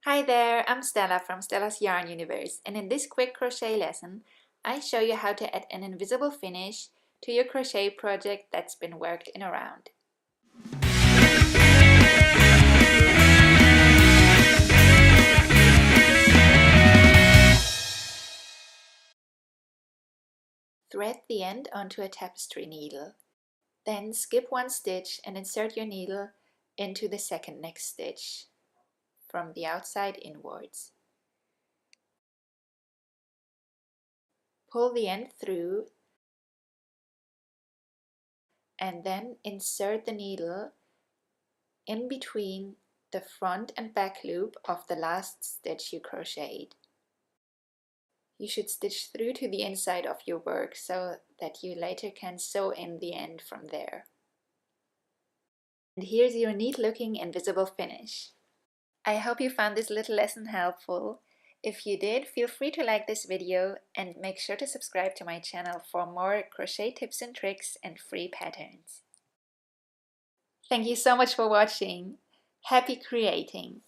Hi there, I'm Stella from Stella's Yarn Universe, and in this quick crochet lesson I show you how to add an invisible finish to your crochet project that's been worked in around. Thread the end onto a tapestry needle. Then skip one stitch and insert your needle into the second next stitch from the outside inwards. Pull the end through and then insert the needle in between the front and back loop of the last stitch you crocheted. You should stitch through to the inside of your work so that you later can sew in the end from there. And here's your neat looking invisible finish. I hope you found this little lesson helpful. If you did, feel free to like this video and make sure to subscribe to my channel for more crochet tips and tricks and free patterns. Thank you so much for watching. Happy creating!